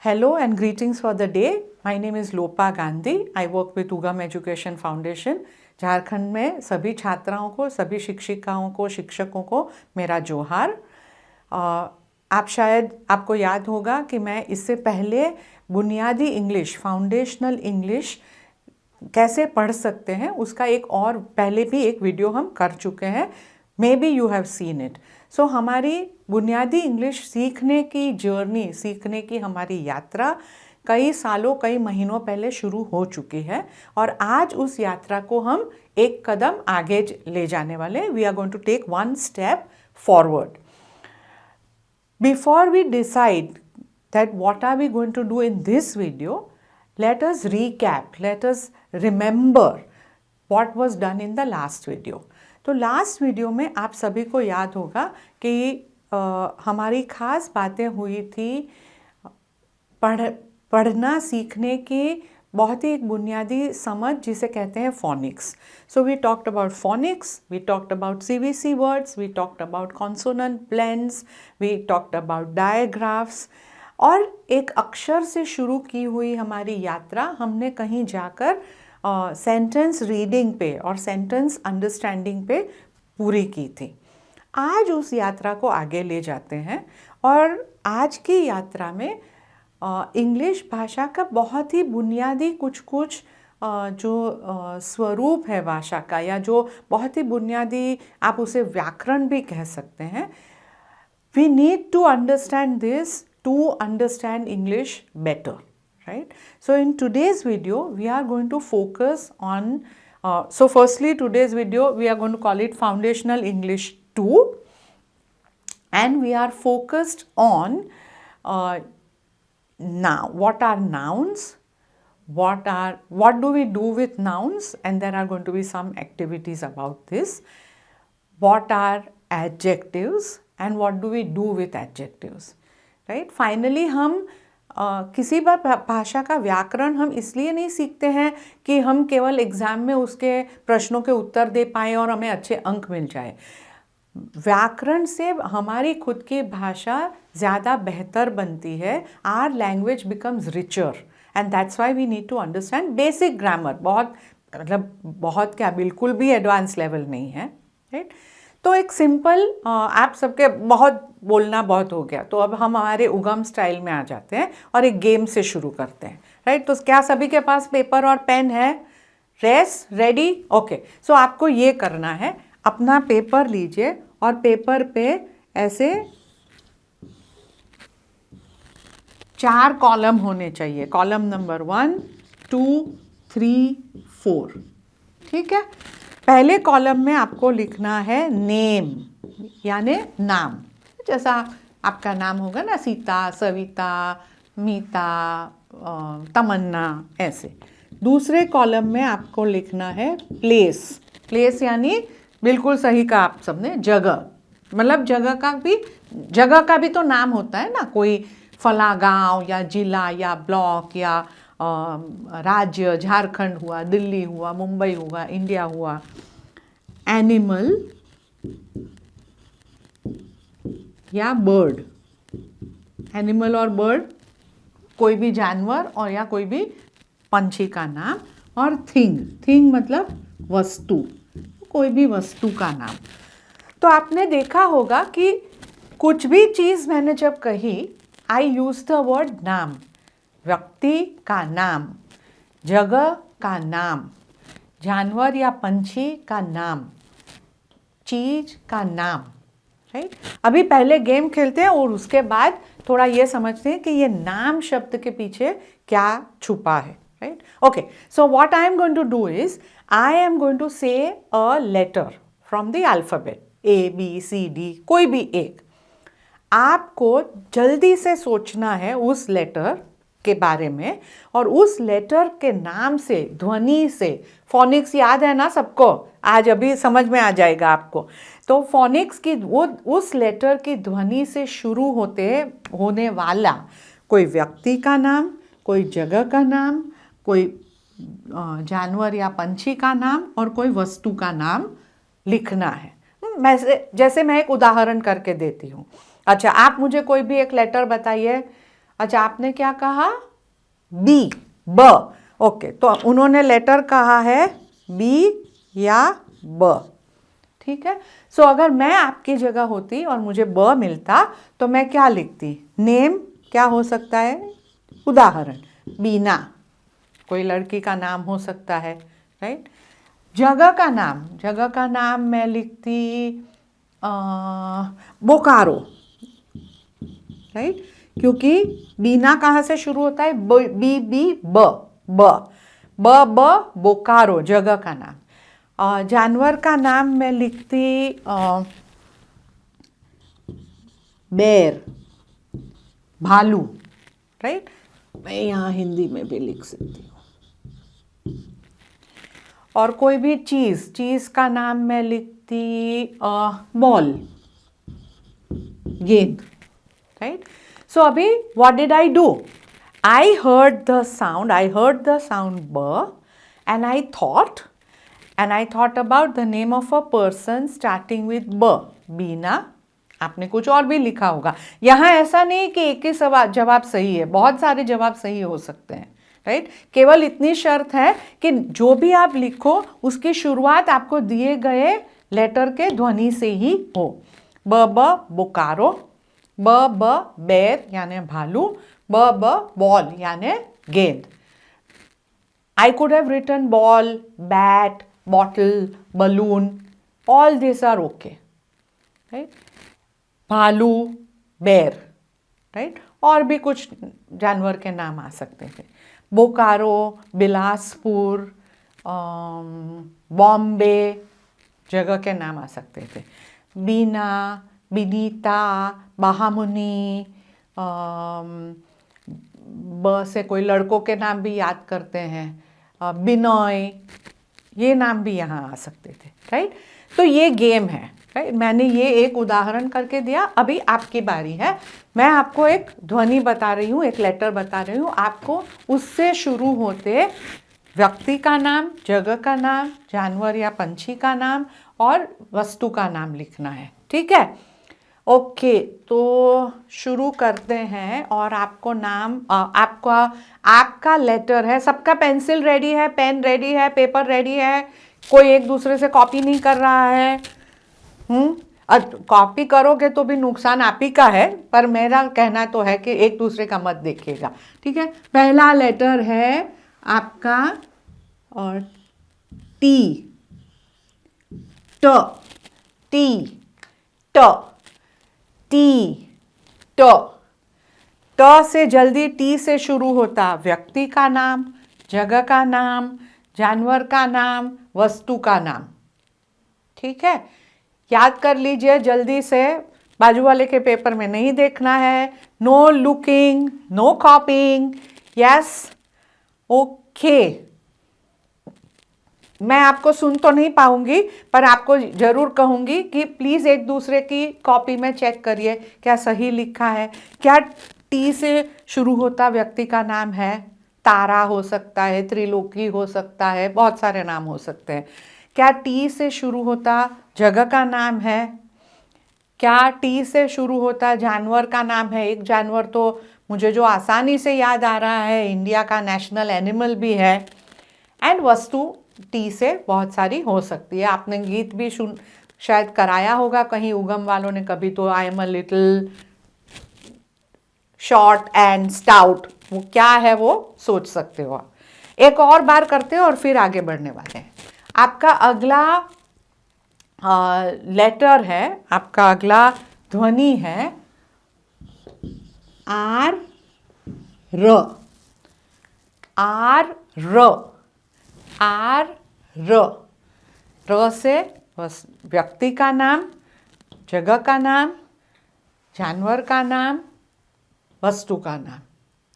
Hello and greetings for the day. My name is Lopa Gandhi. I work with Ugam Education Foundation. Jharkhand में सभी छात्राओं को, सभी शिक्षिकाओं को, शिक्षकों को मेरा जोहार। आपको याद होगा कि मैं इससे पहले बुनियादी इंग्लिश, फाउंडेशनल इंग्लिश कैसे पढ़ सकते हैं उसका एक और पहले भी एक वीडियो हम कर चुके हैं। May be you have seen it. So हमारी बुनियादी इंग्लिश सीखने की जर्नी, सीखने की हमारी यात्रा कई सालों, कई महीनों पहले शुरू हो चुकी है और आज उस यात्रा को हम एक कदम आगे ले जाने वाले। We are going to take one step forward. Before we decide that what are we going to do in this video, let us recap, let us remember what was done in the last video. तो last video में आप सभी को याद होगा कि हमारी खास बातें हुई थी पढ़ना सीखने की बहुत ही एक बुनियादी समझ जिसे कहते हैं phonics. So we talked about phonics, we talked about CVC words, we talked about consonant blends, we talked about digraphs और एक अक्षर से शुरू की हुई हमारी यात्रा हमने कहीं जाकर सेंटेंस रीडिंग पे और सेंटेंस अंडरस्टैंडिंग पे पूरी की थी। आज उस यात्रा को आगे ले जाते हैं और आज की यात्रा में इंग्लिश भाषा का बहुत ही बुनियादी कुछ जो स्वरूप है भाषा का, या जो बहुत ही बुनियादी आप उसे व्याकरण भी कह सकते हैं। We need to understand this to understand English better, right? So in today's video we are going to focus on so firstly today's video we are going to call it Foundational English 2 and we are focused on now what are nouns, what do we do with nouns, and there are going to be some activities about this. What are adjectives and what do we do with adjectives, right? Finally हम किसी बार भाषा का व्याकरण हम इसलिए नहीं सीखते हैं कि हम केवल एग्ज़ाम में उसके प्रश्नों के उत्तर दे पाएँ और हमें अच्छे अंक मिल जाए। व्याकरण से हमारी खुद की भाषा ज़्यादा बेहतर बनती है। Our language becomes richer and that's why we need to understand basic grammar. बहुत क्या, बिल्कुल भी एडवांस लेवल नहीं है, राइट? तो एक सिंपल, आप सबके बहुत बोलना बहुत हो गया, तो अब हम हमारे उगम स्टाइल में आ जाते हैं और एक गेम से शुरू करते हैं, राइट? तो क्या सभी के पास पेपर और पेन है? रेस रेडी? ओके। सो आपको ये करना है, अपना पेपर लीजिए और पेपर पे ऐसे 4 कॉलम होने चाहिए। कॉलम नंबर 1, 2, 3, 4, ठीक है? पहले कॉलम में आपको लिखना है नेम, यानी नाम। जैसा आपका नाम होगा ना, सीता, सविता, मीता, तमन्ना, ऐसे। दूसरे कॉलम में आपको लिखना है प्लेस। प्लेस यानी बिल्कुल सही कहा आप सबने, जगह। मतलब जगह का भी तो नाम होता है ना, कोई फला गांव या जिला या ब्लॉक या राज्य, झारखंड हुआ, दिल्ली हुआ, मुंबई हुआ, इंडिया हुआ। एनिमल या बर्ड, एनिमल और बर्ड कोई भी जानवर और या कोई भी पंछी का नाम। और थिंग मतलब वस्तु, कोई भी वस्तु का नाम। तो आपने देखा होगा कि कुछ भी चीज़ मैंने जब कही, आई यूज द वर्ड नाम। व्यक्ति का नाम, जगह का नाम, जानवर या पंछी का नाम, चीज का नाम, राइट? अभी पहले गेम खेलते हैं और उसके बाद थोड़ा ये समझते हैं कि ये नाम शब्द के पीछे क्या छुपा है, right? Okay, so what I am going to do is I am going to say a letter from the alphabet ABCD, कोई भी एक। आपको जल्दी से सोचना है उस लेटर के बारे में और उस लेटर के नाम से, ध्वनि से। फोनिक्स याद है ना सबको? आज अभी समझ में आ जाएगा आपको। तो फोनिक्स की वो उस लेटर की ध्वनि से शुरू होने वाला कोई व्यक्ति का नाम, कोई जगह का नाम, कोई जानवर या पंछी का नाम और कोई वस्तु का नाम लिखना है। जैसे मैं एक उदाहरण करके देती हूँ। अच्छा, आप मुझे कोई भी एक लेटर बताइए। अच्छा, आपने क्या कहा? बी, ब। ओके, तो उन्होंने लेटर कहा है बी या ब। ठीक है। सो अगर मैं आपकी जगह होती और मुझे ब मिलता तो मैं क्या लिखती? नेम क्या हो सकता है? उदाहरण, बीना, कोई लड़की का नाम हो सकता है, राइट। जगह का नाम मैं लिखती बोकारो, राइट, क्योंकि बीना कहाँ से शुरू होता है? बी बी ब, बोकारो जगह का नाम। जानवर का नाम मैं लिखती बेर, भालू, राइट। मैं यहाँ हिंदी में भी लिख सकती हूँ। और कोई भी चीज का नाम मैं लिखती बॉल, गेंद, राइट। सो अभी what did I do? I heard the sound b, and I thought about the name of a person starting with b, बीना। आपने कुछ और भी लिखा होगा। यहाँ ऐसा नहीं कि एक ही जवाब सही है, बहुत सारे जवाब सही हो सकते हैं, राइट। केवल इतनी शर्त है कि जो भी आप लिखो उसकी शुरुआत आपको दिए गए लेटर के ध्वनि से ही हो। ब बोकारो, ब बेर यानी भालू, ब बॉल यानी गेंद। I could have written ball, bat, bottle, balloon, all these are okay, right? भालू, बेर, राइट। और भी कुछ जानवर के नाम आ सकते थे, बोकारो, बिलासपुर, बॉम्बे, जगह के नाम आ सकते थे। बीना, बिनीता, बहामुनी, ब से कोई लड़कों के नाम भी याद करते हैं, बिनोय, ये नाम भी यहाँ आ सकते थे, राइट। तो ये गेम है, राइट। मैंने ये एक उदाहरण करके दिया। अभी आपकी बारी है। मैं आपको एक ध्वनि बता रही हूँ, एक लेटर बता रही हूँ, आपको उससे शुरू होते व्यक्ति का नाम, जगह का नाम, जानवर या पंछी का नाम और वस्तु का नाम लिखना है, ठीक है। ओके, तो शुरू करते हैं। और आपको नाम आपका लेटर है। सबका पेंसिल रेडी है, पेन रेडी है, पेपर रेडी है? कोई एक दूसरे से कॉपी नहीं कर रहा है? कॉपी करोगे तो भी नुकसान आप ही का है, पर मेरा कहना तो है कि एक दूसरे का मत देखिएगा, ठीक है। पहला लेटर है आपका और टी, ट से जल्दी टी से शुरू होता व्यक्ति का नाम, जगह का नाम, जानवर का नाम, वस्तु का नाम, ठीक है। याद कर लीजिए जल्दी से, बाजू वाले के पेपर में नहीं देखना है। No looking, no copying, yes, okay. मैं आपको सुन तो नहीं पाऊंगी, पर आपको जरूर कहूंगी कि प्लीज़ एक दूसरे की कॉपी में चेक करिए क्या सही लिखा है। क्या टी से शुरू होता व्यक्ति का नाम है? तारा हो सकता है, त्रिलोकी हो सकता है, बहुत सारे नाम हो सकते हैं। क्या टी से शुरू होता जगह का नाम है? क्या टी से शुरू होता जानवर का नाम है? एक जानवर तो मुझे जो आसानी से याद आ रहा है, इंडिया का नेशनल एनिमल भी है। एंड वस्तु टी से बहुत सारी हो सकती है। आपने गीत भी शायद कराया होगा कहीं, उगम वालों ने कभी तो, I am a little short and stout, वो क्या है वो सोच सकते हो आप। एक और बार करते हो और फिर आगे बढ़ने वाले हैं। आपका अगला लेटर है, आपका अगला ध्वनि है आर र, आर र, आर र। र से व्यक्ति का नाम, जगह का नाम, जानवर का नाम, वस्तु का नाम।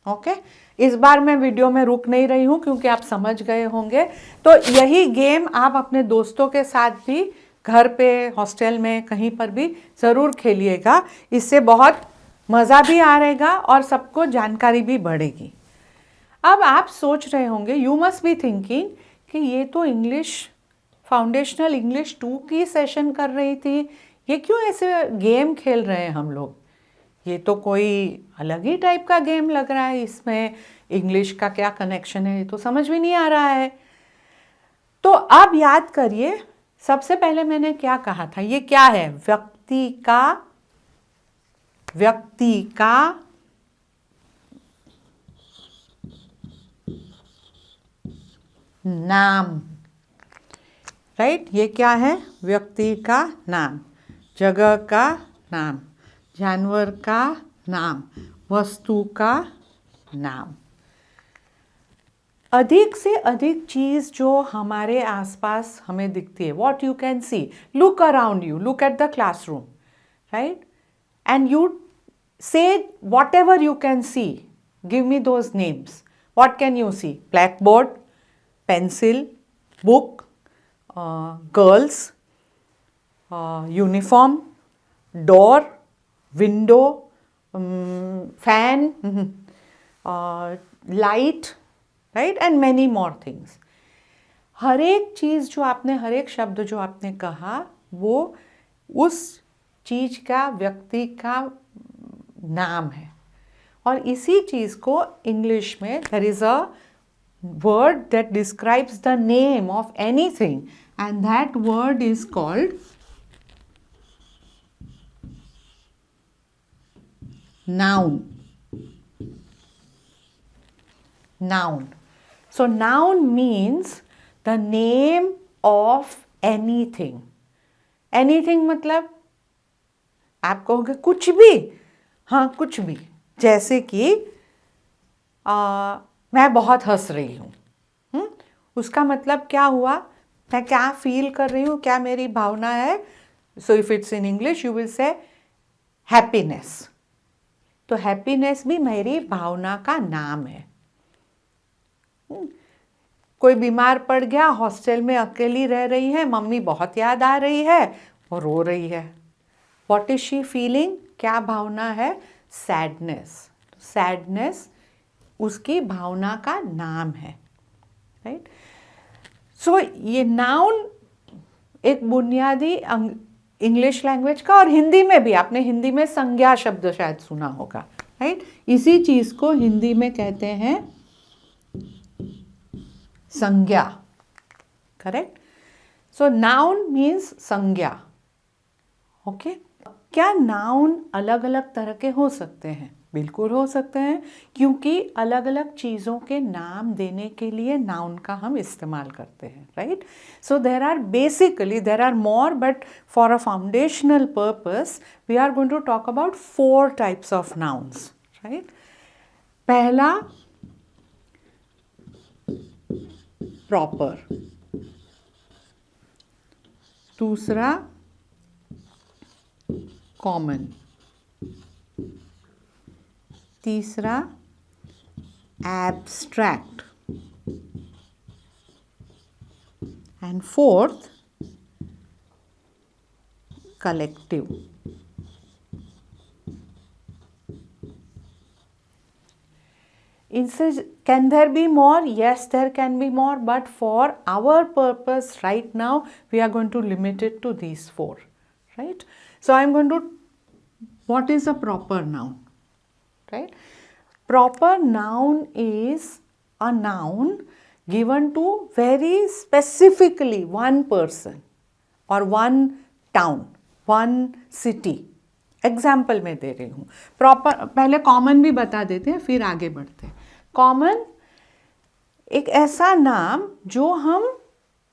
ओके, इस बार मैं वीडियो में रुक नहीं रही हूँ क्योंकि आप समझ गए होंगे। तो यही गेम आप अपने दोस्तों के साथ भी घर पे, हॉस्टल में, कहीं पर भी ज़रूर खेलिएगा। इससे बहुत मज़ा भी आएगा और सबको जानकारी भी बढ़ेगी। अब आप सोच रहे होंगे, यू मस्ट बी थिंकिंग कि ये तो इंग्लिश फाउंडेशनल इंग्लिश 2 की सेशन कर रही थी, ये क्यों ऐसे गेम खेल रहे हैं हम लोग? ये तो कोई अलग ही टाइप का गेम लग रहा है, इसमें इंग्लिश का क्या कनेक्शन है, ये तो समझ भी नहीं आ रहा है। तो अब याद करिए, सबसे पहले मैंने क्या कहा था, ये क्या है, व्यक्ति का नाम, राइट। ये क्या है, व्यक्ति का नाम, जगह का नाम, जानवर का नाम, वस्तु का नाम। अधिक से अधिक चीज़ जो हमारे आसपास हमें दिखती है, what you can see, look around you, look at the classroom, right, and you say whatever you can see, give me those names. What can you see? Blackboard, pencil, book, girls, uniform, door, window, fan, light, right, and many more things. हर एक चीज़ जो आपने, हर एक शब्द जो आपने कहा, वो उस चीज़ का, व्यक्ति का नाम है। और इसी चीज़ को इंग्लिश में there is a word that describes the name of anything, and that word is called noun. Noun. So noun means the name of anything. Anything मतलब आप कहोगे कुछ भी, हाँ कुछ भी, जैसे कि मैं बहुत हंस रही हूँ, उसका मतलब क्या हुआ, मैं क्या फील कर रही हूँ, क्या मेरी भावना है। So if it's in English you will say happiness. तो हैप्पीनेस भी मेरी भावना का नाम है। कोई बीमार पड़ गया, हॉस्टल में अकेली रह रही है, मम्मी बहुत याद आ रही है और रो रही है, व्हाट इज शी फीलिंग, क्या भावना है, सैडनेस। सैडनेस उसकी भावना का नाम है, राइट। सो ये नाउन एक बुनियादी इंग्लिश लैंग्वेज का, और हिंदी में भी, आपने हिंदी में संज्ञा शब्द शायद सुना होगा, राइट। इसी चीज को हिंदी में कहते हैं संज्ञा, करेक्ट। सो नाउन मीन्स संज्ञा, ओके। क्या नाउन अलग अलग तरह के हो सकते हैं? बिल्कुल हो सकते हैं, क्योंकि अलग अलग चीज़ों के नाम देने के लिए नाउन का हम इस्तेमाल करते हैं, right. So there are basically, there are more, but for a foundational purpose we are going to talk about 4 types of nouns, right. पहला प्रॉपर, दूसरा कॉमन, तीसरा एब्स्ट्रैक्ट, एंड फोर्थ कलेक्टिव। इनसे can there be more? Yes, there can be more, but for our purpose right now we are going to limit it to these 4, right? So I am going to, what is a proper noun, right? Proper noun is a noun given to very specifically one person or one town, one city. Example मैं दे रही हूँ। Proper, पहले common भी बता देते हैं, फिर आगे बढ़ते हैं। कॉमन एक ऐसा नाम जो हम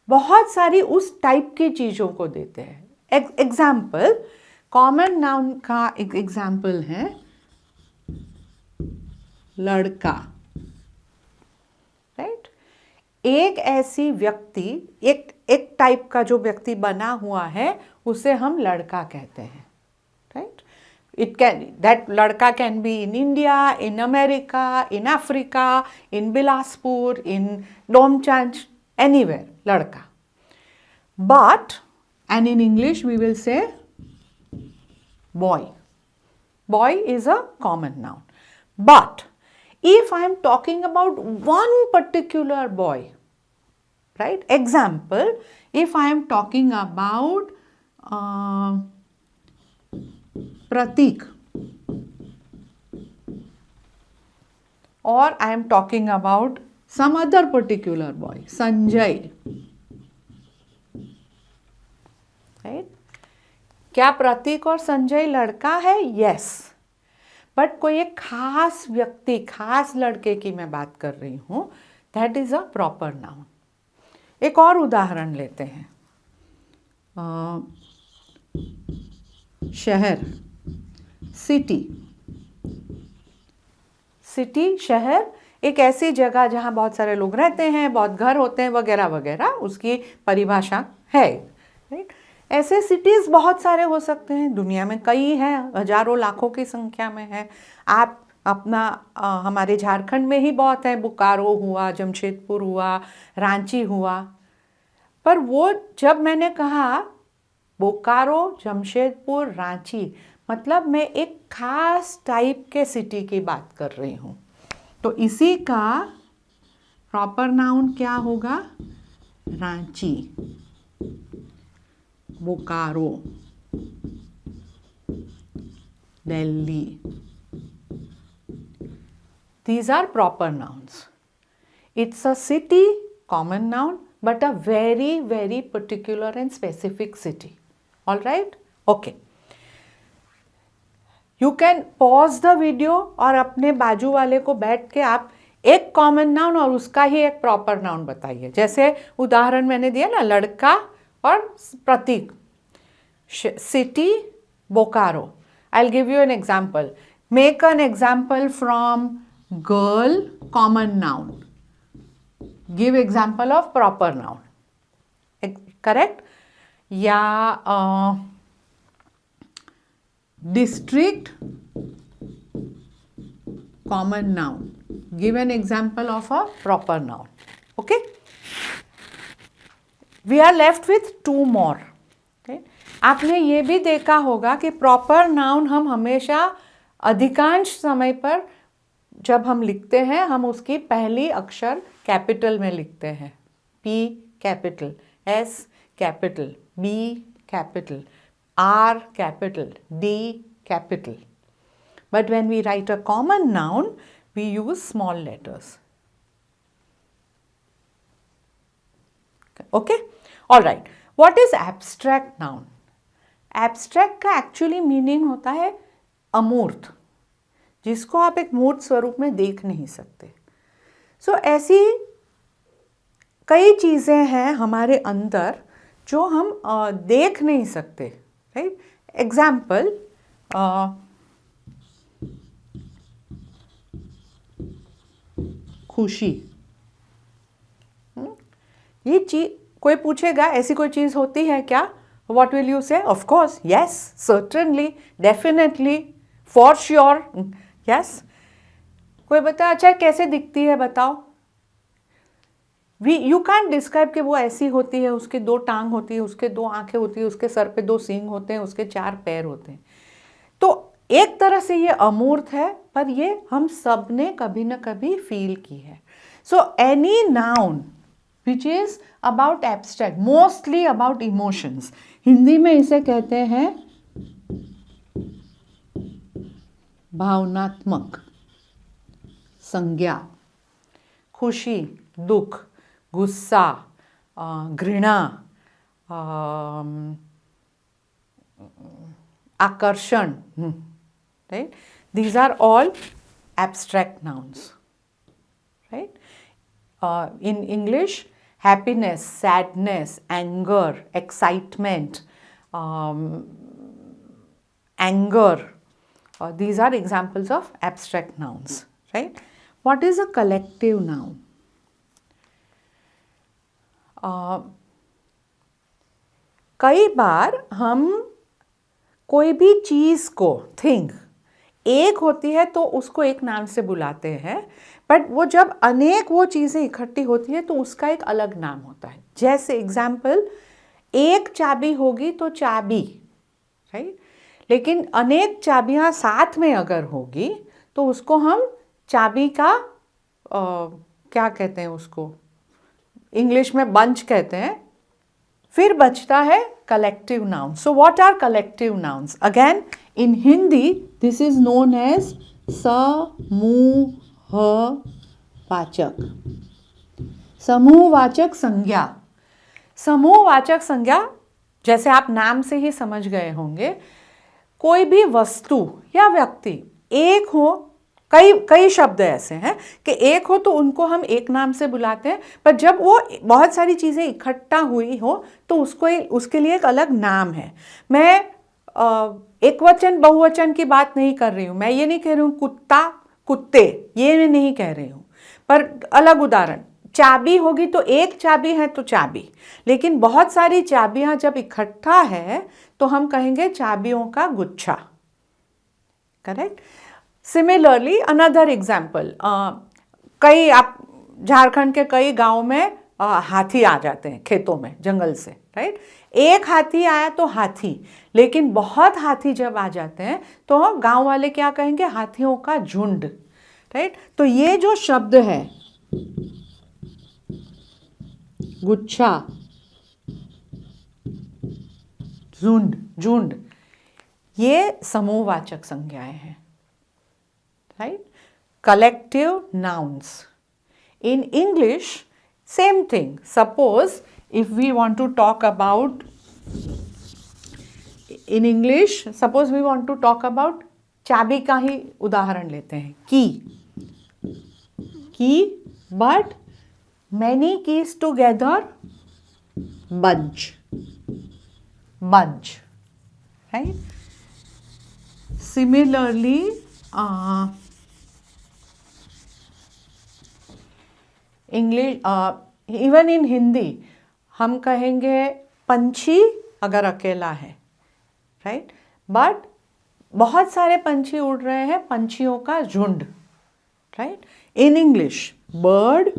बहुत सारी उस टाइप की चीज़ों को देते हैं। एग्जाम्पल, कॉमन नाउन का एक एग्जाम्पल है लड़का, राइट। एक ऐसी व्यक्ति, एक टाइप का जो व्यक्ति बना हुआ है उसे हम लड़का कहते हैं, राइट। इट कैन, दैट लड़का can be in India, in America, in Africa, in Bilaspur, in Domchanch, anywhere, लड़का। But and in English we will say boy. Boy is a common noun. But if I am talking about one particular boy, right? Example, if I am talking about Pratik, or I am talking about some other particular boy, Sanjay. Right? क्या प्रतीक और संजय लड़का है? Yes, but कोई एक खास व्यक्ति, खास लड़के की मैं बात कर रही हूँ, that is a proper noun. एक और उदाहरण लेते हैं. शहर, सिटी. सिटी, शहर, एक ऐसी जगह जहाँ बहुत सारे लोग रहते हैं, बहुत घर होते हैं वगैरह वगैरह, उसकी परिभाषा है. राइट? ऐसे सिटीज़ बहुत सारे हो सकते हैं, दुनिया में कई हैं, हजारों लाखों की संख्या में है. आप अपना हमारे झारखंड में ही बहुत है, बोकारो हुआ, जमशेदपुर हुआ, रांची हुआ. पर वो जब मैंने कहा बोकारो, जमशेदपुर, रांची, मतलब मैं एक खास टाइप के सिटी की बात कर रही हूँ. तो इसी का प्रॉपर नाउन क्या होगा? Ranchi, Bokaro, Delhi. These are proper nouns. It's a city, common noun, but a very, very particular and specific city. All right? Okay. You can pause the video और अपने बाजू वाले को बैठ के आप एक कॉमन नाउन और उसका ही एक प्रॉपर नाउन बताइए. जैसे उदाहरण मैंने दिया ना, लड़का और Pratik. City, Bokaro. I'll give you an example. Make an example from girl, common noun. Give example of proper noun. Correct? या district, common noun. Give an example of a proper noun. Okay? We are left with two more. Okay? आपने ये भी देखा होगा कि proper noun हम हमेशा अधिकांश समय पर जब हम लिखते हैं, हम उसकी पहली अक्षर कैपिटल में लिखते हैं. P capital, S capital, B capital, R capital, D capital. But when we write a common noun, we use small letters. Okay? All right. What is abstract noun? Abstract का actually meaning होता है अमूर्त, जिसको आप एक मूर्त स्वरूप में देख नहीं सकते. So ऐसी कई चीज़ें हैं हमारे अंदर जो हम देख नहीं सकते. राइट? एग्जाम्पल, खुशी. ये चीज कोई पूछेगा ऐसी कोई चीज़ होती है क्या? What will you say? Of course, yes, certainly, definitely, for sure, yes. कोई बता, अच्छा कैसे दिखती है बताओ? You can't describe कि वो ऐसी होती है, उसके दो टांग होती है, उसके दो आंखें होती है, उसके सर पे दो सींग होते हैं, उसके चार पैर होते हैं. तो एक तरह से ये अमूर्त है, पर ये हम सब ने कभी ना कभी फील की है. So any noun which is about abstract, mostly about emotions, Hindi में इसे कहते हैं भावनात्मक संज्ञा. खुशी, दुख, गुस्सा, घृणा, आकर्षण. Right? These are all abstract nouns. Right? In English, happiness, sadness, anger, excitement, anger. These are examples of abstract nouns. Right? What is a collective noun? कई बार हम कोई भी चीज़ को, थिंग एक होती है तो उसको एक नाम से बुलाते हैं, बट वो जब अनेक वो चीज़ें इकट्ठी होती है तो उसका एक अलग नाम होता है. जैसे एग्जाम्पल, एक चाबी होगी तो चाबी, राइट? लेकिन अनेक चाबियां साथ में अगर होगी तो उसको हम चाबी का क्या कहते हैं, उसको इंग्लिश में बंच कहते हैं. फिर बचता है collective noun. So what are collective nouns? Again in Hindi this is known as समूह. वाचक। समूहवाचक संज्ञा। समूहवाचक संज्ञा जैसे आप नाम से ही समझ गए होंगे, कोई भी वस्तु या व्यक्ति एक हो, कई कई शब्द ऐसे हैं कि एक हो तो उनको हम एक नाम से बुलाते हैं, पर जब वो बहुत सारी चीज़ें इकट्ठा हुई हो तो उसके लिए एक अलग नाम है। मैं एक वचन बहुवचन की बात नहीं कर रही हूँ, मैं ये नहीं कह रही हूँ कुत्ता कुत्ते, ये मैं नहीं कह रही हूँ, पर अलग उदाहरण, चाबी होगी तो एक चाबी है तो चाबी, लेकिन बहुत सारी चाबियां जब इकट्ठा है तो हम कहेंगे चाबियों का गुच्छा। करेक्ट। सिमिलरली अनदर एग्जाम्पल, कई आप झारखंड के कई गांव में हाथी आ जाते हैं खेतों में जंगल से, राइट। एक हाथी आया तो हाथी, लेकिन बहुत हाथी जब आ जाते हैं तो गांव वाले क्या कहेंगे, हाथियों का झुंड, राइट। तो ये जो शब्द है गुच्छा, झुंड, झुंड, ये समूहवाचक संज्ञाएं हैं, right. Collective nouns. In English, same thing. Suppose if we want to talk about, in English, suppose we want to talk about चाबी का ही उदाहरण लेते हैं, की, but many keys together, bunch, right? Similarly, English, even in Hindi हम कहेंगे पंछी अगर अकेला है, राइट, बट बहुत सारे पंछी उड़ रहे हैं, पंछियों का झुंड, right. In English bird,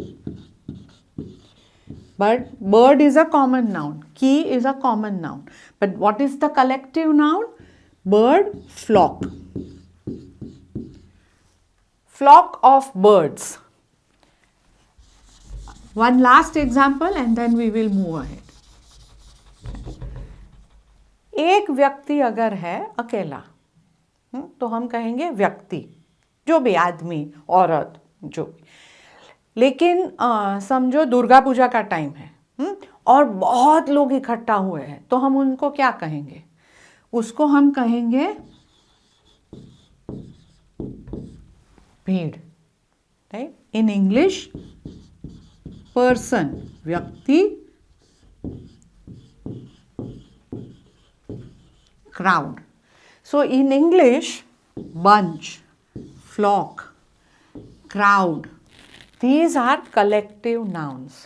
but bird is a common noun, की is a common noun, but what is the collective noun? Bird, flock, flock of birds. One last example and then we will move ahead. एक व्यक्ति अगर है अकेला, तो हम कहेंगे व्यक्ति, जो भी आदमी, औरत, जो भी। लेकिन समझो दुर्गा पूजा का टाइम है और बहुत लोग इकट्ठा हुए हैं, तो हम उनको क्या कहेंगे? उसको हम कहेंगे भीड़, राइट। इन इंग्लिश पर्सन, व्यक्ति, crowd. So in English, bunch, flock, crowd, these are collective nouns.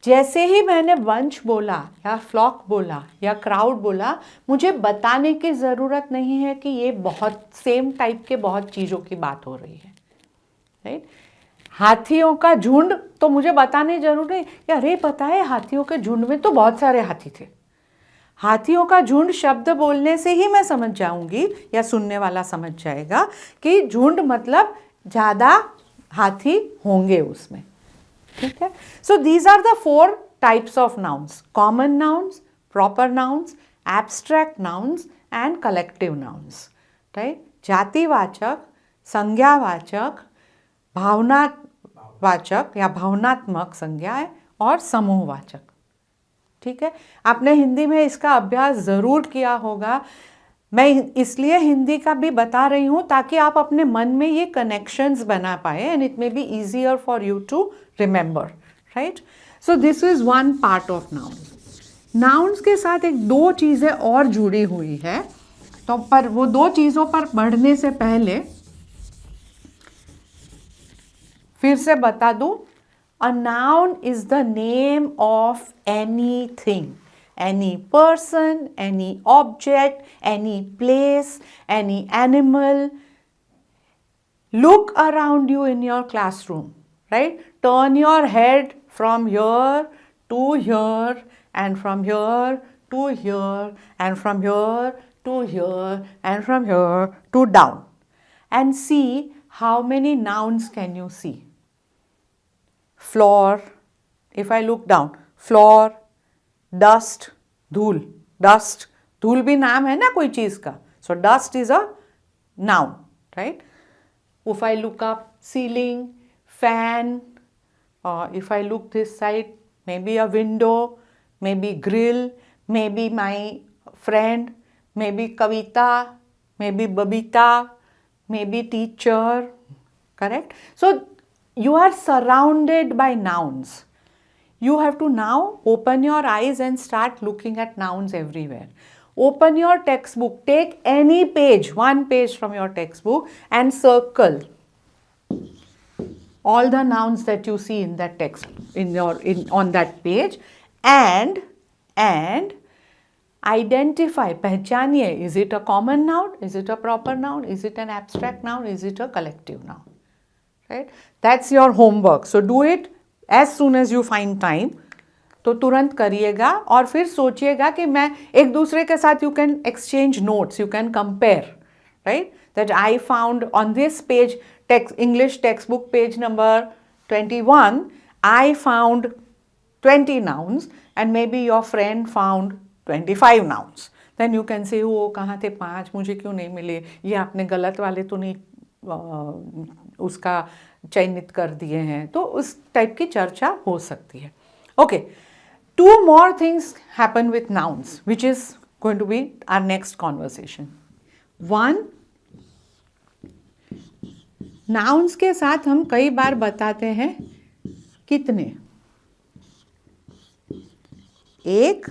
जैसे ही मैंने bunch बोला या flock बोला या crowd बोला, मुझे बताने की ज़रूरत नहीं है कि ये बहुत सेम टाइप के बहुत चीज़ों की बात हो रही है, राइट। हाथियों का झुंड, तो मुझे बताने जरूर नहीं कि अरे पता है हाथियों के झुंड में तो बहुत सारे हाथी थे। हाथियों का झुंड शब्द बोलने से ही मैं समझ जाऊंगी या सुनने वाला समझ जाएगा कि झुंड मतलब ज़्यादा हाथी होंगे उसमें, ठीक है। So these are the 4 types of nouns: common nouns, proper nouns, abstract nouns and collective nouns, right. जातिवाचक, संज्ञावाचक, भावनावाचक या भावनात्मक संज्ञाएं और समूहवाचक, ठीक है। आपने हिंदी में इसका अभ्यास ज़रूर किया होगा। मैं इसलिए हिंदी का भी बता रही हूँ ताकि आप अपने मन में ये कनेक्शंस बना पाए and it may be easier for you to remember, right. So this is one part of nouns. Nouns के साथ एक 2 चीज़ें और जुड़ी हुई है, तो पर वो 2 चीज़ों पर बढ़ने से पहले फिर से बता दूं, a noun is the name of anything, any person, any object, any place, any animal. Look around you in your classroom, right? Turn your head from here to here and from here to here and from here to here and from here to down and see how many nouns can you see. Floor, if I look down, floor, dust, धूल, dust, धूल भी नाम है ना कोई चीज़ का, so dust is a noun, right? If I look up, ceiling, fan, if I look this side, maybe a window, maybe grill, maybe my friend, maybe Kavita, maybe Babita, maybe teacher, correct? So you are surrounded by nouns. You have to now open your eyes and start looking at nouns everywhere. Open your textbook, take any page, one page from your textbook and circle all the nouns that you see in that text on that page and identify, pehchaniye, is it a common noun, is it a proper noun, is it an abstract noun, is it a collective noun, right? That's your homework. So do it as soon as you find time. तो तुरंत करिएगा और फिर सोचिएगा कि मैं एक दूसरे के साथ you can exchange notes, you can compare, right? That I found on this page, English textbook page number 21, I found 20 nouns and maybe your friend found 25 nouns. Then you can say, oh, कहाँ थे 5, मुझे क्यों नहीं मिले, ये आपने गलत वाले तो नहीं उसका चयनित कर दिए हैं. तो उस टाइप की चर्चा हो सकती है. Okay, 2 more things happen with nouns, which is going to be our next conversation. 1, nouns के साथ हम कई बार बताते हैं कितने, 1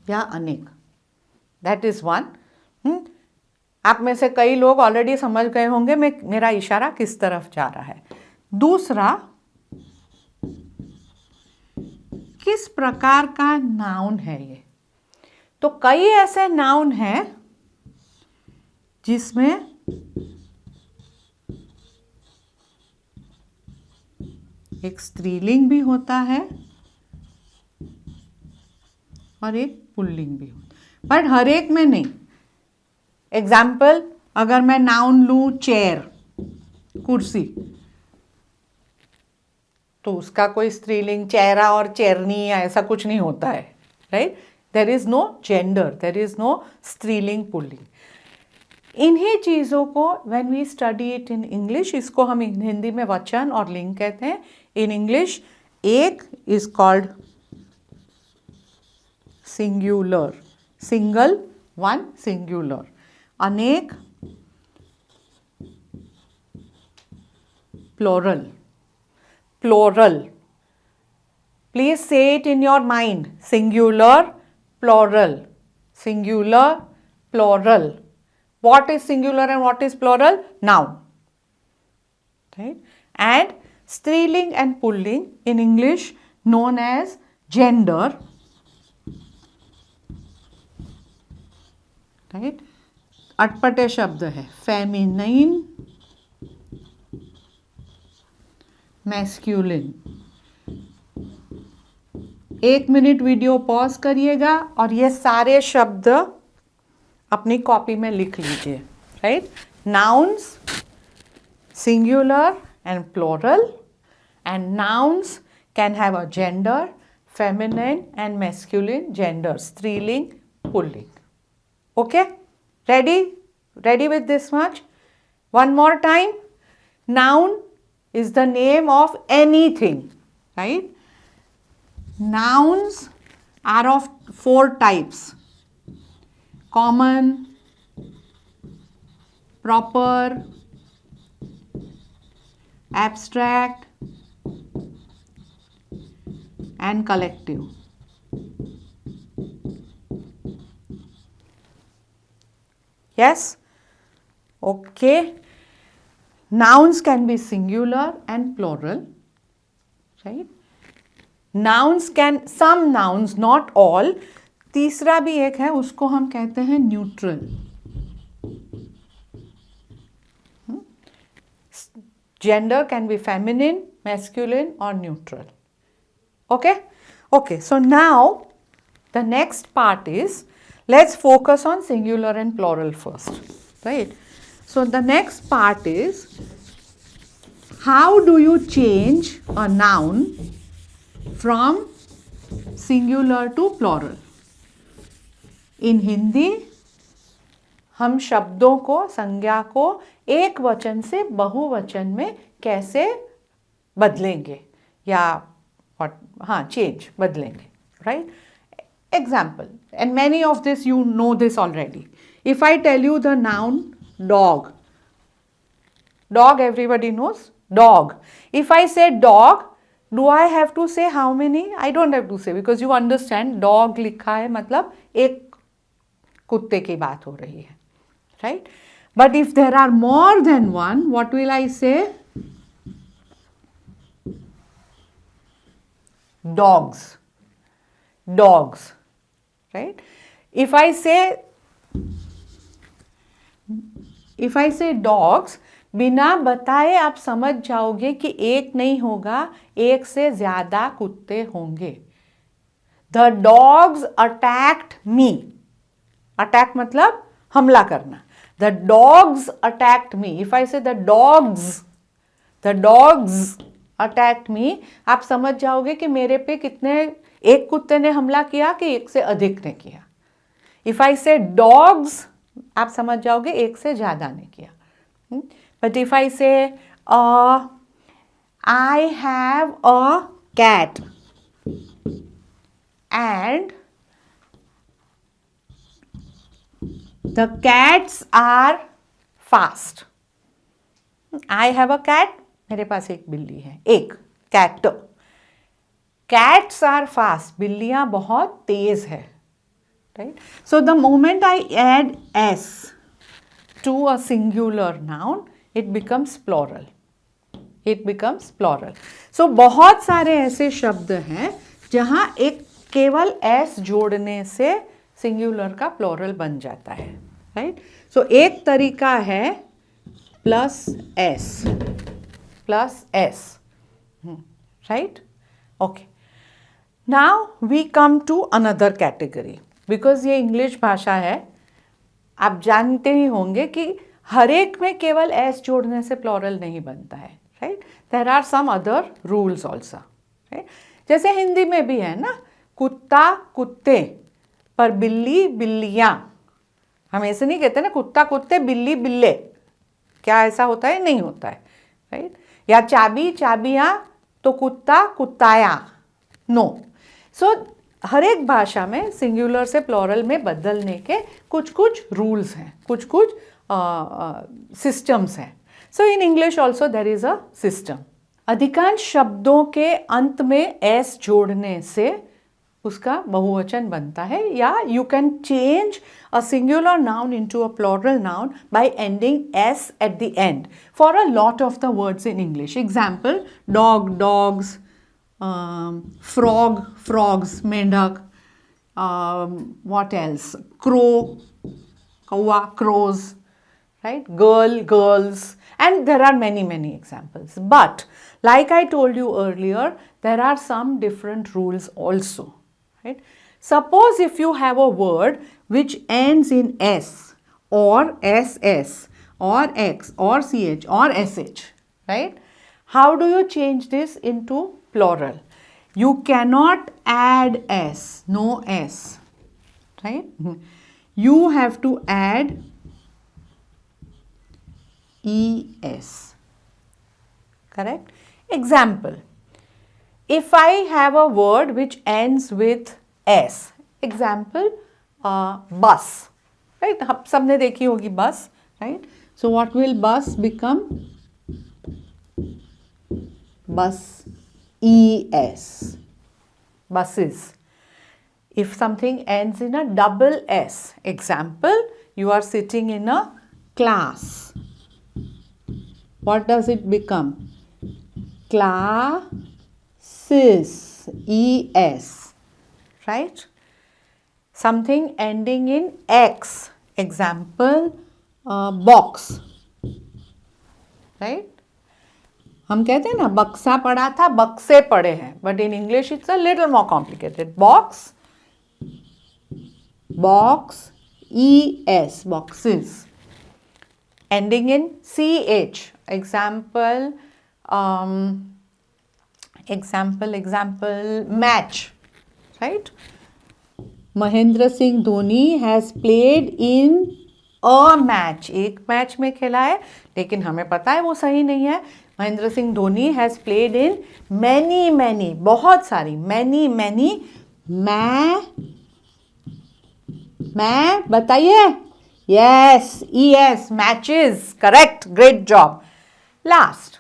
या अनेक. That is 1. आप में से कई लोग ऑलरेडी समझ गए होंगे मेरा इशारा किस तरफ जा रहा है. दूसरा, किस प्रकार का नाउन है ये. तो कई ऐसे नाउन हैं जिसमें एक स्त्रीलिंग भी होता है और एक पुल्लिंग भी होता है, बट हर एक में नहीं. एग्जाम्पल, अगर मैं नाउन लूँ चेयर, कुर्सी, तो उसका कोई स्त्रीलिंग चेहरा और चेरनी या ऐसा कुछ नहीं होता है, right? There is no gender, there is no स्त्रीलिंग पुल्लिंग. इन्हीं चीज़ों को when we study it in English, इसको हम हिंदी में वचन और लिंग कहते हैं. इन इंग्लिश एक is called singular, single, one, singular. अनेक plural, plural. Please say it in your mind. Singular, plural. Singular, plural. What is singular and what is plural? Noun. Right? And striling and pulling in English known as gender. Right? अटपटे शब्द है. Feminine, masculine. 1 minute video pause करिएगा और ये सारे शब्द अपनी copy में लिख लीजिए. Right? Nouns singular and plural, and nouns can have a gender, feminine and masculine gender, स्त्रीलिंग, पुल्लिंग. Okay, ready with this much? One more time. Noun is the name of anything, right? Nouns are of 4 types: common, proper, abstract, and collective. Yes? Okay. Nouns can be singular and plural, right? Nouns can, some nouns, not all. तीसरा भी एक है, उसको हम कहते हैं neutral. Gender can be feminine, masculine or neutral. Okay? Okay, so now the next part is, let's focus on singular and plural first, right? So the next part is, how do you change a noun from singular to plural? In Hindi, हम शब्दों को, संज्ञा को एक वचन से बहुवचन में कैसे बदलेंगे या चेंज, बदलेंगे, right? Example, and many of this you know this already. If I tell you the noun dog, dog everybody knows, dog. If I say dog, do I have to say how many? I don't have to say, because you understand dog लिखा है मतलब एक कुत्ते की बात हो रही है, right? But if there are more than one, what will I say? Dogs, dogs, right? If I say dogs, बिना बताए आप समझ जाओगे कि एक नहीं होगा, एक से ज्यादा कुत्ते होंगे. The dogs attacked me. Attack मतलब हमला करना. The dogs attacked me. If I से द डॉग्स अटैक्ड मी, आप समझ जाओगे कि मेरे पे कितने, एक कुत्ते ने हमला किया कि एक से अधिक ने किया. इफ आई से डॉग्स, आप समझ जाओगे एक से ज्यादा ने किया. But if I say, I have a cat and the cats are fast. I have a cat, मेरे पास एक बिल्ली है, एक cat. Cats are fast, बिल्लियाँ बहुत तेज है, right? So the moment I add s to a singular noun, it becomes plural. It becomes plural. So बहुत सारे ऐसे शब्द हैं जहाँ एक केवल s जोड़ने से सिंगुलर का प्लूरल बन जाता है, राइट? सो एक तरीका है plus s, right? Okay, now we come to another category. Because ये इंग्लिश भाषा है, आप जानते ही होंगे कि हर एक में केवल एस जोड़ने से प्लूरल नहीं बनता है, right? There are some other rules also, right? जैसे हिंदी में भी है ना, कुत्ता कुत्ते, पर बिल्ली बिल्लियाँ. हम ऐसे नहीं कहते ना कुत्ता कुत्ते बिल्ली बिल्ले. क्या ऐसा होता है? नहीं होता है, राइट? या चाबी चाबियाँ, तो कुत्ता कुत्ताया, नो. सो हर एक भाषा में सिंगुलर से प्लूरल में बदलने के कुछ कुछ रूल्स हैं, कुछ कुछ सिस्टम्स हैं. So in English also there is a system. अधिकांश शब्दों के अंत में एस जोड़ने से उसका बहुवचन बनता है, या you can change a singular noun into a plural noun by ending S at the end for a lot of the words in English. Example, dog dogs, frog frogs, मेंढक, what else, crow कौवा, crows, right? Girl girls, and there are many examples. But like I told you earlier, there are some different rules also, right? Suppose if you have a word which ends in s or ss or x or ch or sh, right? How do you change this into plural? You cannot add s, no s, right? You have to add es, correct? Example, if I have a word which ends with s, example, bus, right? सबने देखी होगी bus, right? So what will bus become? Bus, es, buses. If something ends in a double s, example, you are sitting in a class, what does it become? Classes, es, right? Something ending in x, example, box, right? हम कहते हैं ना बक्सा पड़ा था, बक्से पड़े हैं, but in English it's a little more complicated. Box, box, es, boxes. Ending in ch, example, match, right? Mahendra Singh Dhoni has played in a match, एक मैच में खेला है, लेकिन हमें पता है वो सही नहीं है. Mahendra Singh Dhoni has played in many many, बहुत सारी, मैनी मैनी, मैं बताइए, yes, ES, matches, correct, great job. Last,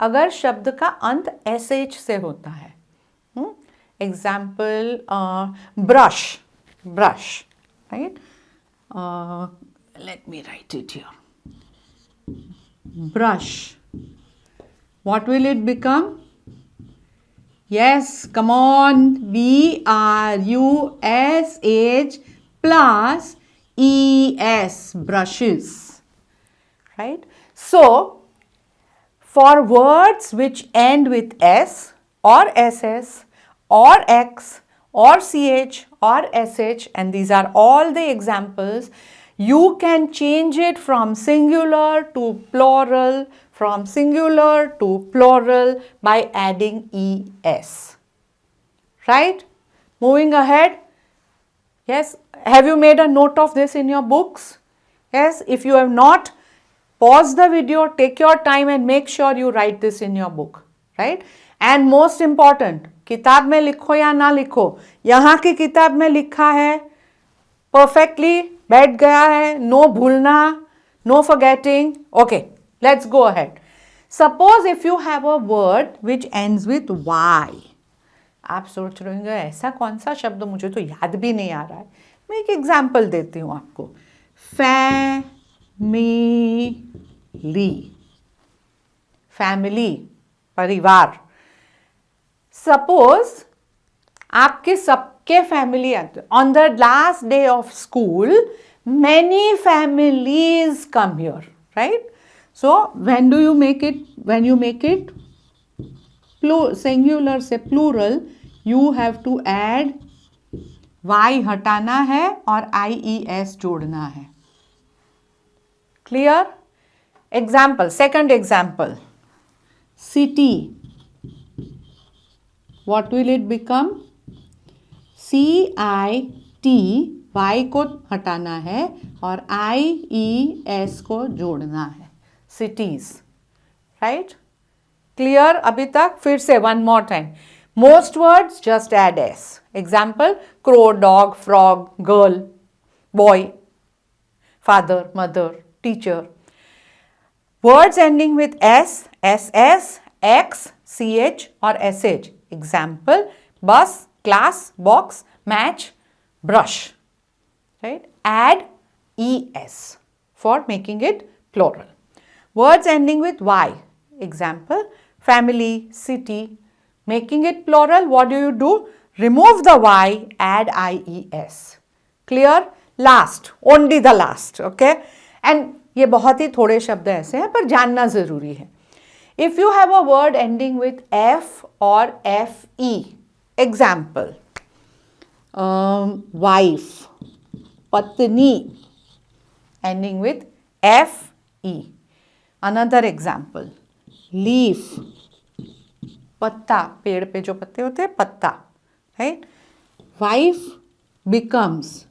अगर शब्द का अंत SH से होता है, example brush, brush, right, let me write it here. Brush. What will it become? Yes, come on. BRUSH plus ES. Brushes. Right? So, for words which end with S or SS or X or CH or SH, and these are all the examples, you can change it from singular to plural, from singular to plural by adding ES. Right? Moving ahead. Yes, have you made a note of this in your books? Yes, if you have not, pause the video, take your time and make sure you write this in your book. Right? And most important, किताब में लिखो या ना लिखो, यहाँ की किताब में लिखा है, परफेक्टली बैठ गया है, नो भूलना, no forgetting. Okay, let's go ahead. Suppose if you have a word which ends with Y. आप सोच रहे होंगे ऐसा कौन सा शब्द, मुझे तो याद भी नहीं आ रहा है. मैं एक एग्जाम्पल देती हूँ आपको. फैमिली, परिवार. सपोज आपके सबके फैमिली आते. On the last day of school many families come here, right? So when do you make it, when you make it singular से plural, you have to add y हटाना है और IES जोड़ना है. Clear? Example, second example, city. What will it become? CIT, y को हटाना है और IES को जोड़ना है. Cities, right? Clear अभी तक? फिर से one more time. Most words just add S. Example, crow, dog, frog, girl, boy, father, mother, teacher. Words ending with S, SS, X, CH or SH. Example, bus, class, box, match, brush. Right? Add ES for making it plural. Words ending with Y. Example, family, city. Making it plural, what do? Remove the Y, add IES. Clear? Last, only the last. Okay? And ये बहुत ही थोड़े शब्द ऐसे हैं पर जानना ज़रूरी है. If you have a word ending with F or FE, example, wife, patni, ending with FE. Another example, leaf, पत्ता, पेड़ पे जो पत्ते होते हैं, पत्ता, right? Wife becomes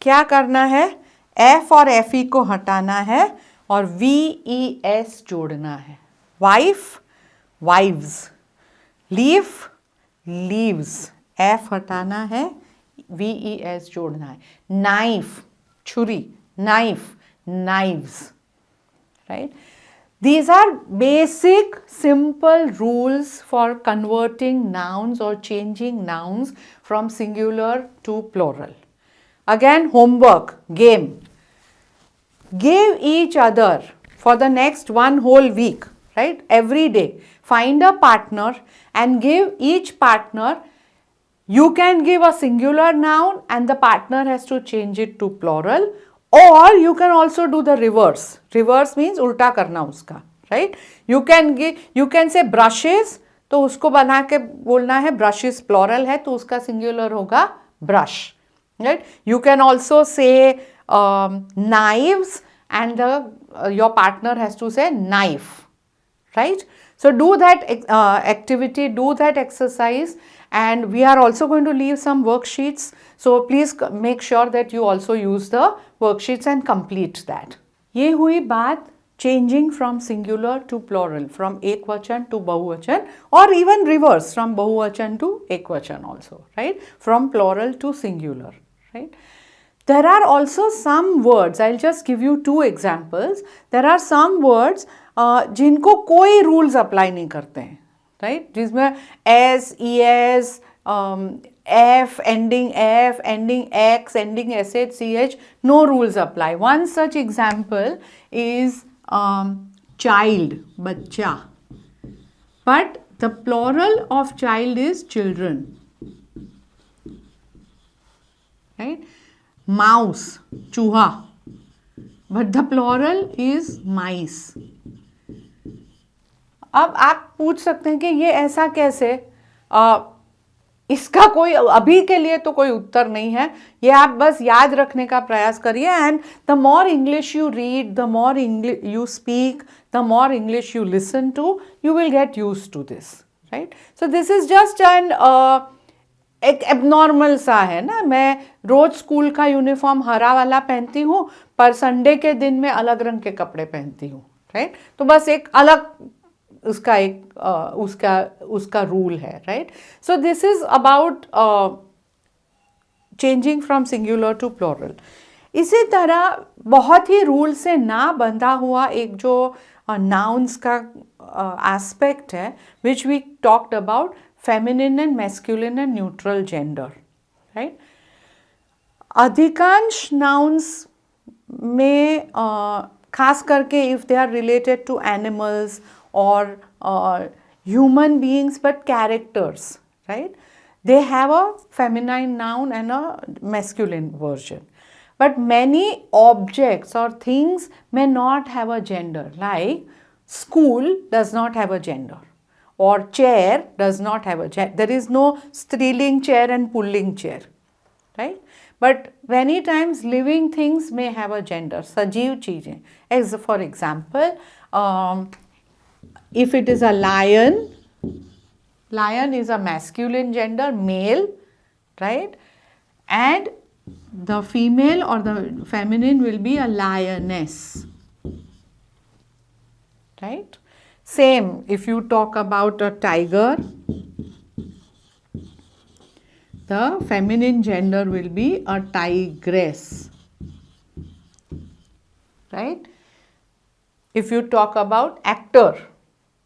क्या करना है? F और FE को हटाना है और VES जोड़ना है. Wife, wives. Leaf, leaves. F हटाना है, VES जोड़ना है. Knife, छुरी, knife, knives. Right? These are basic simple rules for converting nouns or changing nouns from singular to plural. Again, homework, game. Give each other for the next one whole week, right? Every day. Find a partner and give each partner, you can give a singular noun and the partner has to change it to plural, or you can also do the reverse. Reverse means उल्टा करना उसका, right? You can say brushes, तो उसको बना के बोलना है brushes plural है तो उसका singular होगा brush. Right? You can also say knives and your partner has to say knife. Right? So do that activity, do that exercise, and we are also going to leave some worksheets. So please make sure that you also use the worksheets and complete that. ये हुई बात changing from singular to plural, from ekvachan to bahuvachan, or even reverse, from bahuvachan to ekvachan also, right? From plural to singular, right? There are also some words, I'll just give you two examples. There are some words जिनको कोई rules apply नहीं करते हैं, right? जिसमें s, es, f, ending x, ending sh, ch, no rules apply. One such example is child, bachcha. But the plural of child is children, right? Mouse, चूहा, but the plural is mice. अब आप पूछ सकते हैं कि ये ऐसा कैसे, इसका कोई अभी के लिए तो कोई उत्तर नहीं है, ये आप बस याद रखने का प्रयास करिए. And the more English you read, the more English you speak, the more English you listen to, you will get used to this, right? So this is just an एक एबनॉर्मल सा है ना. मैं रोज स्कूल का uniform हरा वाला पहनती हूँ, पर संडे के दिन में अलग रंग के कपड़े पहनती हूँ, राइट? तो बस एक अलग उसका एक उसका रूल है, right? So this is about changing from singular to plural. इसी तरह बहुत ही रूल से ना बंधा हुआ एक जो नाउन्स का एस्पेक्ट है, which we talked about, feminine and masculine and neutral gender, right? अधिकांश नाउन्स में खास करके if they are related to animals or human beings but characters, right? They have a feminine noun and a masculine version. But many objects or things may not have a gender, like school does not have a gender, or chair does not have a gender. There is no striling chair and pulling chair, right? But many times living things may have a gender, sajeev cheezein. As for example, if it is a lion, lion is a masculine gender, male, right? And the female or the feminine will be a lioness, right? Same if you talk about a tiger, the feminine gender will be a tigress, right? If you talk about actor,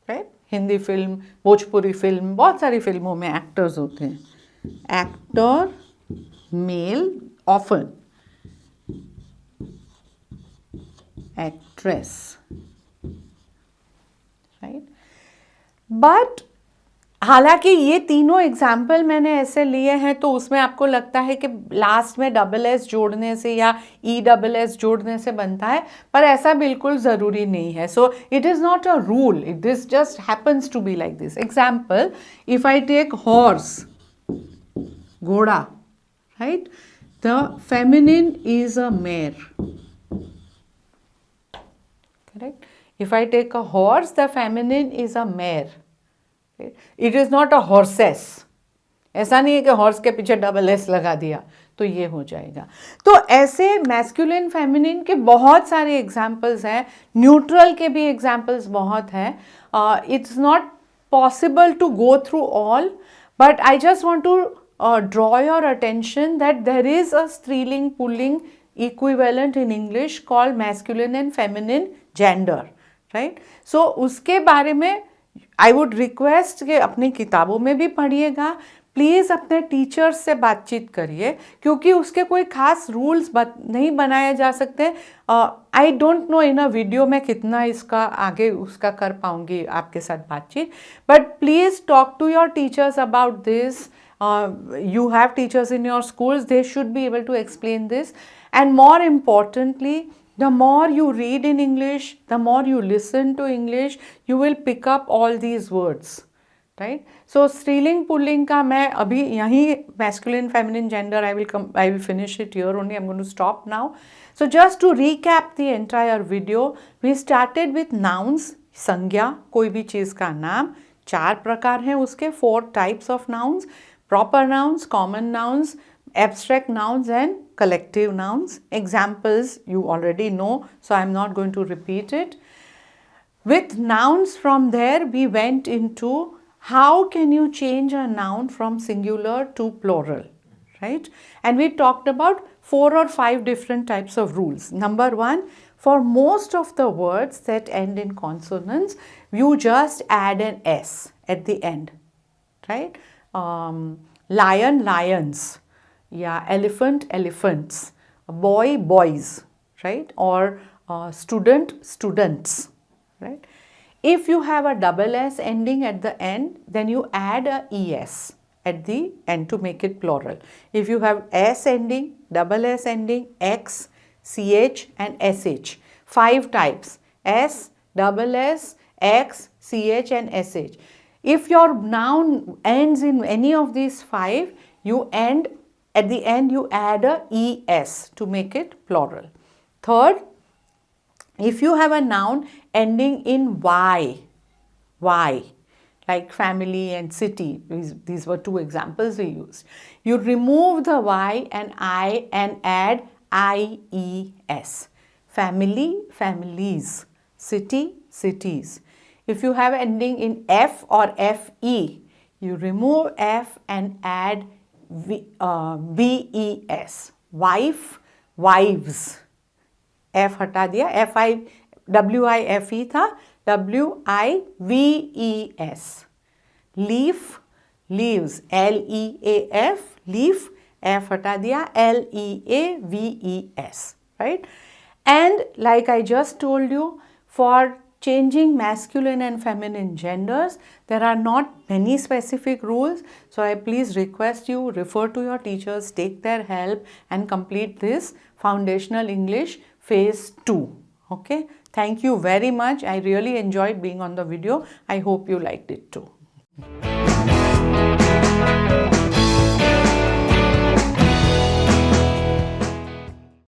right? Hindi film, Bhojpuri film, बहुत सारी फिल्मों में actors होते हैं. Actor, male, often actress, right? But हालांकि ये तीनों example मैंने ऐसे लिए हैं तो उसमें आपको लगता है कि लास्ट में डबल एस जोड़ने से या ESS जोड़ने से बनता है, पर ऐसा बिल्कुल ज़रूरी नहीं है. So it is not a rule, it this just happens to be like this. Example, if I take horse, घोड़ा, right? The feminine is a mare, correct? If I take a horse, the feminine is a mare. It is not a horses. ऐसा नहीं है कि horse के पीछे double S लगा दिया तो ये हो जाएगा. तो ऐसे मैस्कुलिन फेमिनिन के बहुत सारे एग्जाम्पल्स हैं, न्यूट्रल के भी एग्जाम्पल्स बहुत हैं. It's not possible to go through all, but I just want to draw your attention that there is a striling pulling equivalent in English called masculine and feminine gender, right? So उसके बारे में I would request कि अपनी किताबों में भी पढ़िएगा, please अपने टीचर्स से बातचीत करिए, क्योंकि उसके कोई खास रूल्स नहीं बनाए जा सकते. I don't know in a video में कितना इसका आगे उसका कर पाऊँगी आपके साथ बातचीत, but please talk to your teachers about this. You have teachers in your schools, they should be able to explain this. And more importantly, the more you read in English, the more you listen to English, you will pick up all these words, right? So striling pulling का मैं अभी यहीं masculine feminine gender I will finish it here only. I'm going to stop now. So just to recap the entire video, we started with nouns, संज्ञा कोई भी चीज़ का नाम, 4 प्रकार हैं उसके, 4 types of nouns, proper nouns, common nouns, abstract nouns and collective nouns. Examples you already know, so I am not going to repeat it. With nouns, from there we went into how can you change a noun from singular to plural, right? And we talked about 4 or 5 different types of rules. Number 1, for most of the words that end in consonants, you just add an S at the end, right? Lion, lions, yeah, elephant, elephants, boy, boys, right? Or student, students, right? If you have a double S ending at the end, then you add a ES at the end to make it plural. If you have S ending, double S ending, X, CH and SH, 5 types, S, double S, X, CH and SH. If your noun ends in any of these 5, you end, at the end you add a ES to make it plural. Third, if you have a noun ending in Y, like family and city, these were 2 examples we used. You remove the Y and I and add IES. Family, families, city, cities. If you have ending in F or FE, you remove F and add VES. Wife, wives. F हटा दिया, WIFE था, WIVES. Leaf, leaves, LEAF, leaf, F हटा दिया, LEAVES, right? And like I just told you, for changing masculine and feminine genders, there are not many specific rules. So I please request you, refer to your teachers, take their help and complete this foundational English phase 2. Okay. Thank you very much. I really enjoyed being on the video. I hope you liked it too.